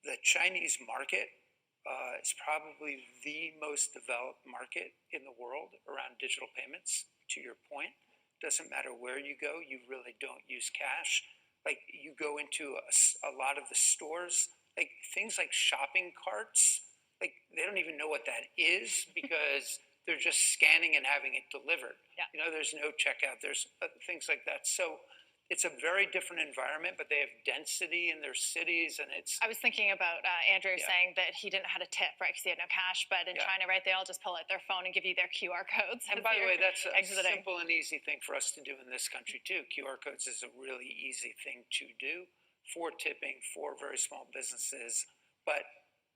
the Chinese market is probably the most developed market in the world around digital payments. To your point, doesn't matter where you go, you really don't use cash. Like you go into a lot of the stores, like things like shopping carts, like they don't even know what that is because they're just scanning and having it delivered. Yeah. You know, there's no checkout, there's things like that. So it's a very different environment, but they have density in their cities, and it's. I was thinking about Andrew saying that he didn't know how to tip, right, because he had no cash. But in China, right, they all just pull out their phone and give you their QR codes. And by the way, that's a simple and easy thing for us to do in this country too. QR codes is a really easy thing to do for tipping for very small businesses, but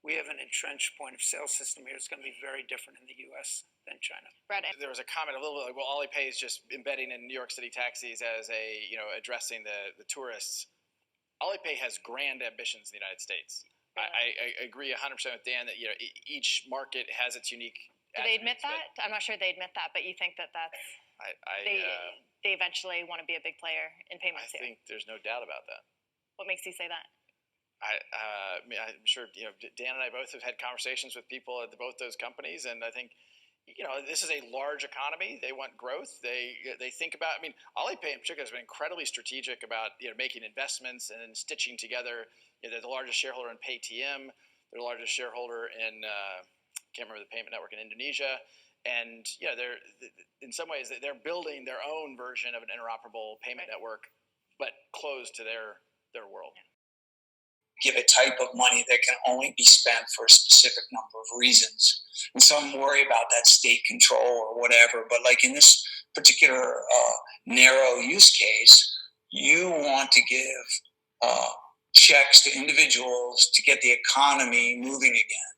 we have an entrenched point of sale system here. It's going to be very different in the U.S. than China. Right. There was a comment a little bit like, well, Alipay is just embedding in New York City taxis as a, addressing the tourists. Alipay has grand ambitions in the United States. Yeah. I agree 100% with Dan that, each market has its unique. Do they admit that? I'm not sure they admit that, but you think that that's. They eventually want to be a big player in payments. I think there's no doubt about that. What makes you say that? I'm sure Dan and I both have had conversations with people at both those companies, and I think this is a large economy. They want growth. They think about. Alipay in particular has been incredibly strategic about making investments and stitching together. They're the largest shareholder in Paytm. They're the largest shareholder in can't remember the payment network in Indonesia, and they're in some ways they're building their own version of an interoperable payment network, but closed to their world. Yeah. Give a type of money that can only be spent for a specific number of reasons. And some worry about that state control or whatever, but like in this particular narrow use case, you want to give checks to individuals to get the economy moving again.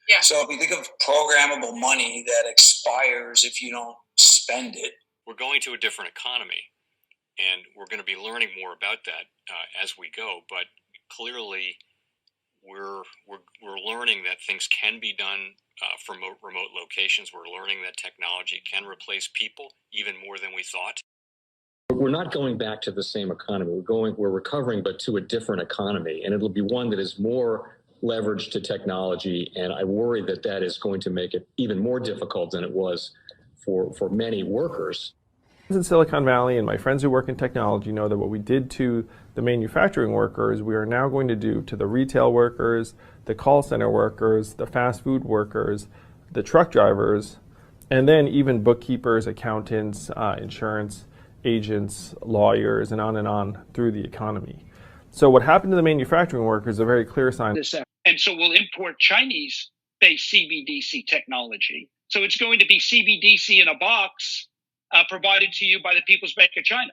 Yeah. So if you think of programmable money that expires if you don't spend it. We're going to a different economy, and we're going to be learning more about that as we go, but clearly, we're learning that things can be done from remote locations. We're learning that technology can replace people even more than we thought. We're not going back to the same economy. We're recovering, but to a different economy, and it'll be one that is more leveraged to technology. And I worry that is going to make it even more difficult than it was for many workers. In Silicon Valley, and my friends who work in technology know that what we did to the manufacturing workers, we are now going to do to the retail workers, the call center workers, the fast food workers, the truck drivers, and then even bookkeepers, accountants, insurance agents, lawyers, and on through the economy. So what happened to the manufacturing workers is a very clear sign. And so we'll import Chinese-based CBDC technology. So it's going to be CBDC in a box provided to you by the People's Bank of China.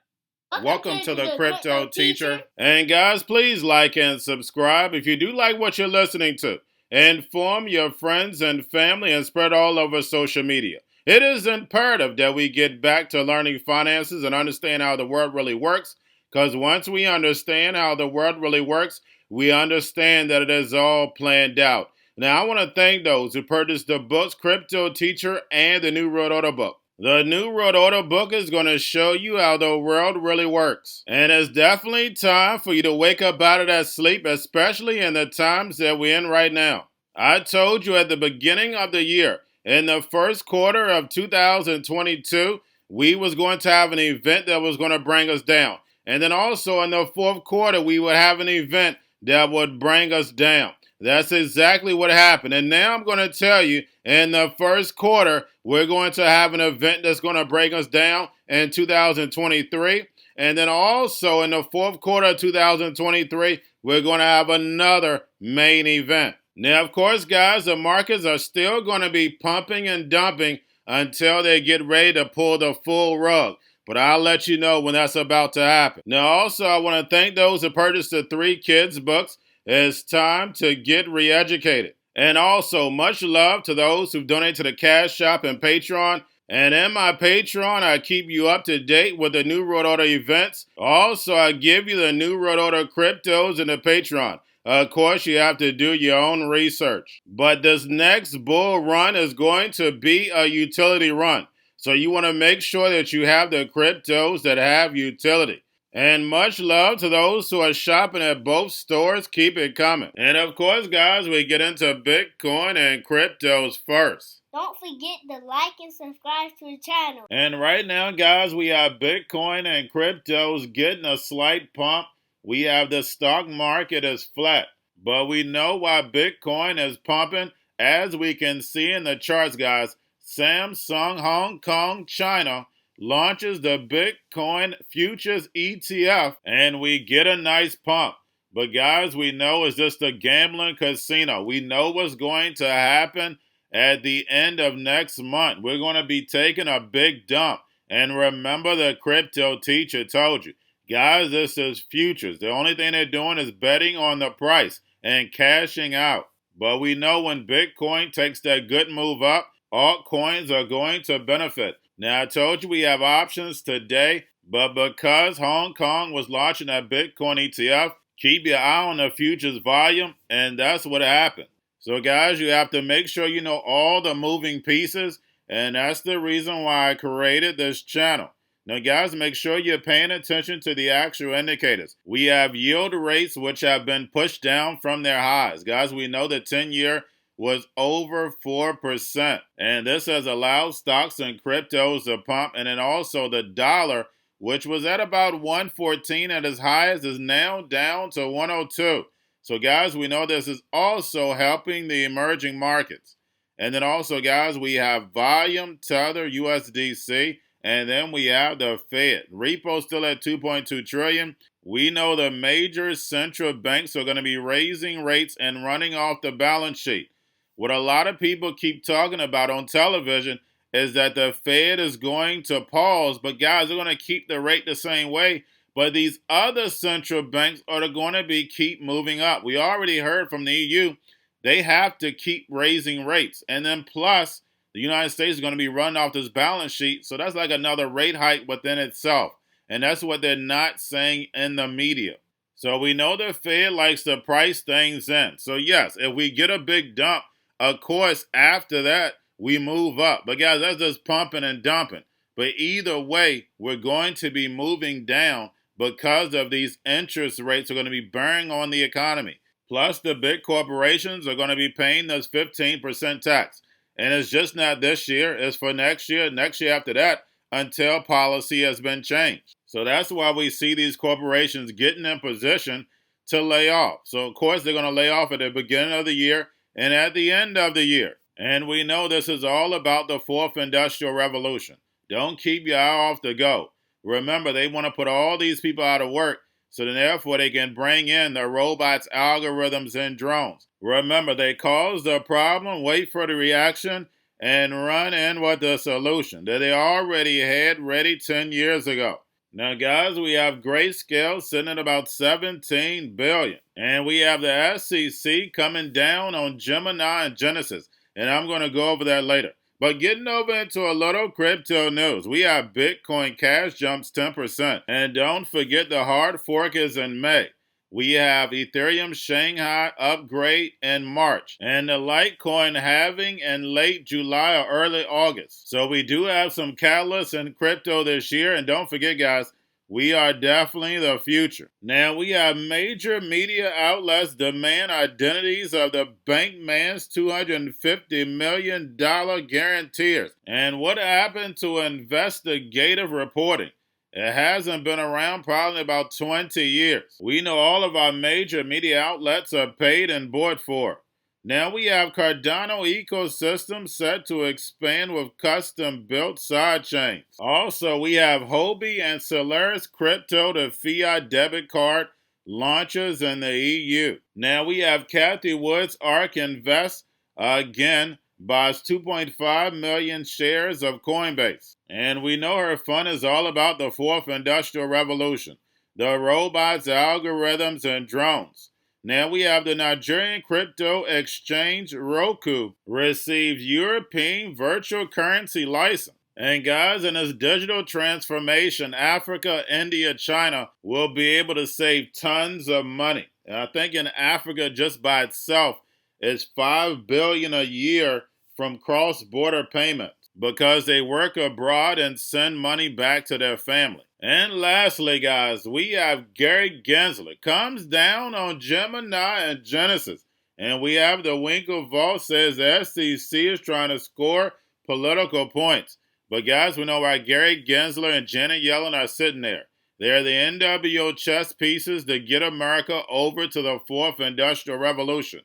Welcome to the Crypto Teacher. And guys, please like and subscribe if you do like what you're listening to. Inform your friends and family and spread all over social media. It is imperative that we get back to learning finances and understand how the world really works, because once we understand how the world really works, we understand that it is all planned out. Now, I want to thank those who purchased the books Crypto Teacher and the New World Order book. The New World Order book is going to show you how the world really works. And it's definitely time for you to wake up out of that sleep, especially in the times that we're in right now. I told you at the beginning of the year, in the first quarter of 2022, we was going to have an event that was going to bring us down. And then also in the fourth quarter, we would have an event that would bring us down. That's exactly what happened. And now I'm going to tell you, in the first quarter, we're going to have an event that's going to bring us down in 2023. And then also in the fourth quarter of 2023, we're going to have another main event. Now, of course, guys, the markets are still going to be pumping and dumping until they get ready to pull the full rug. But I'll let you know when that's about to happen. Now, also, I want to thank those who purchased the 3 Kids books. It's time to get re-educated. And also, much love to those who've donated to the Cash App and Patreon. And in my Patreon, I keep you up to date with the New World Order events. Also, I give you the New World Order cryptos in the Patreon. Of course, you have to do your own research. But this next bull run is going to be a utility run. So you want to make sure that you have the cryptos that have utility. And much love to those who are shopping at both stores. Keep it coming. And of course, guys, we get into Bitcoin and cryptos first. Don't forget to like and subscribe to the channel. And right now, guys, we have Bitcoin and cryptos getting a slight pump. We have the stock market is flat. But we know why Bitcoin is pumping. As we can see in the charts, guys, Samsung Hong Kong China launches the Bitcoin futures ETF, and we get a nice pump. But guys, we know it's just a gambling casino. We know what's going to happen at the end of next month. We're going to be taking a big dump. And remember, the crypto teacher told you, guys, this is futures. The only thing they're doing is betting on the price and cashing out. But we know when Bitcoin takes that good move up, altcoins are going to benefit. Now, I told you we have options today, but because Hong Kong was launching a Bitcoin ETF, keep your eye on the futures volume, and that's what happened. So, guys, you have to make sure you know all the moving pieces, and that's the reason why I created this channel. Now, guys, make sure you're paying attention to the actual indicators. We have yield rates which have been pushed down from their highs. Guys, we know the 10-year was over 4%. And this has allowed stocks and cryptos to pump. And then also the dollar, which was at about 114 at its highest, is now down to 102. So, guys, we know this is also helping the emerging markets. And then also, guys, we have volume, Tether, USDC, and then we have the Fed. Repo still at 2.2 trillion. We know the major central banks are going to be raising rates and running off the balance sheet. What a lot of people keep talking about on television is that the Fed is going to pause, but guys, they're going to keep the rate the same way. But these other central banks are going to be keep moving up. We already heard from the EU, they have to keep raising rates. And then plus, the United States is going to be running off this balance sheet. So that's like another rate hike within itself. And that's what they're not saying in the media. So we know the Fed likes to price things in. So yes, if we get a big dump, of course, after that, we move up. But guys, that's just pumping and dumping. But either way, we're going to be moving down because of these interest rates are going to be bearing on the economy. Plus, the big corporations are going to be paying this 15% tax. And it's just not this year. It's for next year after that, until policy has been changed. So that's why we see these corporations getting in position to lay off. So, of course, they're going to lay off at the beginning of the year and at the end of the year. And we know this is all about the fourth industrial revolution. Don't keep your eye off the go. Remember, they want to put all these people out of work, so then therefore they can bring in the robots, algorithms, and drones. Remember, they cause the problem, wait for the reaction, and run in with the solution that they already had ready 10 years ago. Now, guys, we have Grayscale sitting at about $17 billion. And we have the SEC coming down on Gemini and Genesis. And I'm going to go over that later. But getting over into a little crypto news, we have Bitcoin Cash jumps 10%. And don't forget the hard fork is in May. We have Ethereum Shanghai upgrade in March. And the Litecoin halving in late July or early August. So we do have some catalysts in crypto this year. And don't forget, guys, we are definitely the future. Now, we have major media outlets demand identities of the Bankman's $250 million guarantors. And what happened to investigative reporting? It hasn't been around probably about 20 years. We know all of our major media outlets are paid and bought for. Now we have Cardano ecosystem set to expand with custom-built sidechains. Also, we have Huobi and Solaris crypto to fiat debit card launches in the EU. Now we have Cathie Wood's ARK Invest again buys 2.5 million shares of Coinbase. And we know her fund is all about the fourth industrial revolution, the robots, algorithms, and drones. Now we have the Nigerian crypto exchange Roku received European virtual currency license. And guys, in this digital transformation, Africa, India, China will be able to save tons of money. And I think in Africa just by itself is $5 billion a year from cross-border payments. because they work abroad and send money back to their family. And lastly, guys, we have Gary Gensler. Comes down on Gemini and Genesis. And we have the Winklevoss says the SEC is trying to score political points. But guys, we know why Gary Gensler and Janet Yellen are sitting there. They're the NWO chess pieces to get America over to the fourth industrial revolution.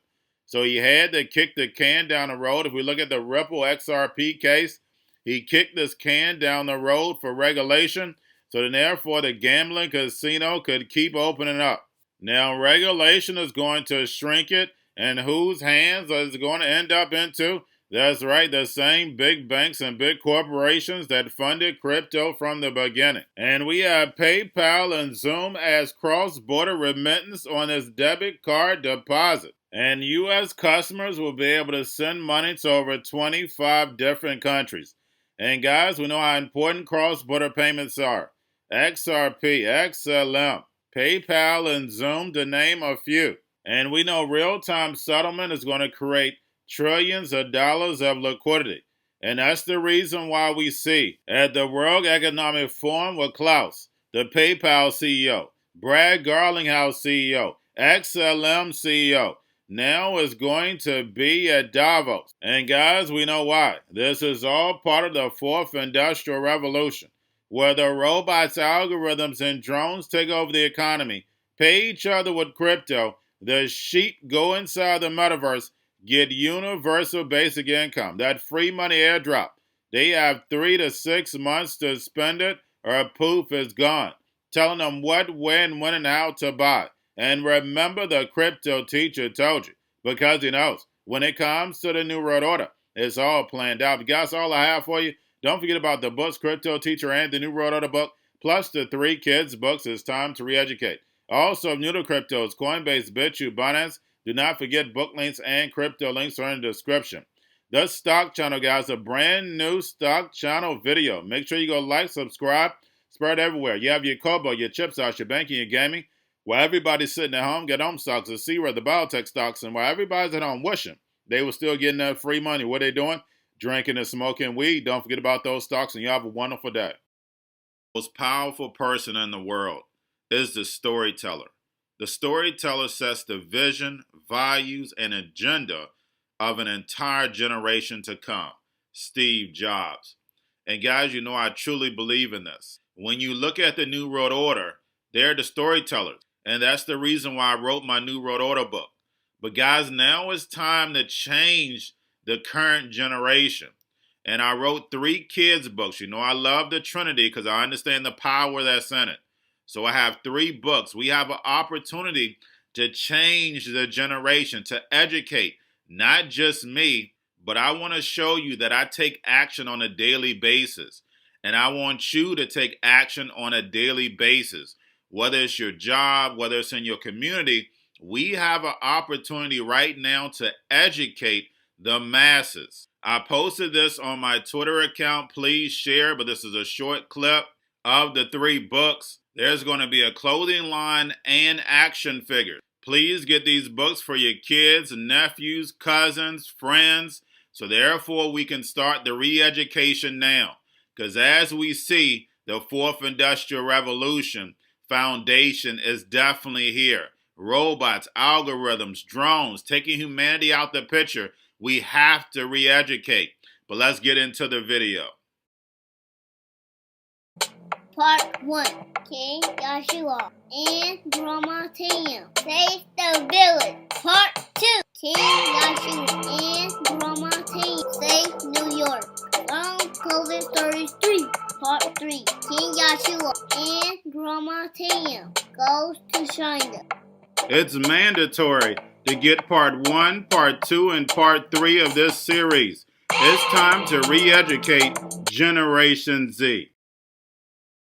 So he had to kick the can down the road. If we look at the Ripple XRP case, he kicked this can down the road for regulation. So then therefore the gambling casino could keep opening up. Now regulation is going to shrink it, and whose hands is it going to end up into? That's right, the same big banks and big corporations that funded crypto from the beginning. And we have PayPal and Zoom as cross-border remittance on its debit card deposit. And U.S. customers will be able to send money to over 25 different countries. And guys, we know how important cross-border payments are. XRP, XLM, PayPal, and Zoom, to name a few. And we know real-time settlement is going to create trillions of dollars of liquidity. And that's the reason why we see at the World Economic Forum with Klaus, the PayPal CEO, Brad Garlinghouse CEO, XLM CEO, now is going to be at Davos. And guys, we know why. This is all part of the fourth industrial revolution, where the robots, algorithms, and drones take over the economy, pay each other with crypto, the sheep go inside the metaverse, get universal basic income, that free money airdrop. They have 3 to 6 months to spend it, or poof, it's gone. Telling them what, when, and how to buy. And remember, the crypto teacher told you, because he knows when it comes to the New World Order, it's all planned out. But guys, all I have for you. Don't forget about the books, Crypto Teacher and the New World Order book, plus the 3 kids books. It's time to re-educate. Also, new to cryptos, Coinbase, BitChute, Binance. Do not forget book links and crypto links are in the description. The Stock Channel, guys, a brand new Stock Channel video. Make sure you go like, subscribe, spread everywhere. You have your Kobo, your chips out, your banking, your gaming. While everybody's sitting at home, get home stocks, the C-Word, the biotech stocks, and while everybody's at home wishing they were still getting that free money, what are they doing? Drinking and smoking weed. Don't forget about those stocks, and you have a wonderful day. The most powerful person in the world is the storyteller. The storyteller sets the vision, values, and agenda of an entire generation to come. Steve Jobs. And guys, you know I truly believe in this. When you look at the New World Order, they're the storytellers. And that's the reason why I wrote my New World Order book. But guys, now it's time to change the current generation. And I wrote 3 kids books. You know I love the Trinity because I understand the power that's in it. So I have 3 books. We have an opportunity to change the generation, to educate, not just me, but I want to show you that I take action on a daily basis. And I want you to take action on a daily basis. Whether it's your job, whether it's in your community, we have an opportunity right now to educate the masses. I posted this on my Twitter account. Please share, but this is a short clip of the 3 books. There's going to be a clothing line and action figures. Please get these books for your kids, nephews, cousins, friends, so therefore we can start the re-education now. Because as we see, the fourth industrial revolution foundation is definitely here. Robots, algorithms, drones, taking humanity out the picture. We have to re-educate. But let's get into the video. Part 1. King Joshua and Grandma Tam save the village. Part 2. King Joshua and Grandma Tam save New York from COVID-33. Part 3. King Joshua and Grandma Tam goes to China. It's mandatory to get part 1, part 2, and part 3 of this series. It's time to re-educate Generation Z.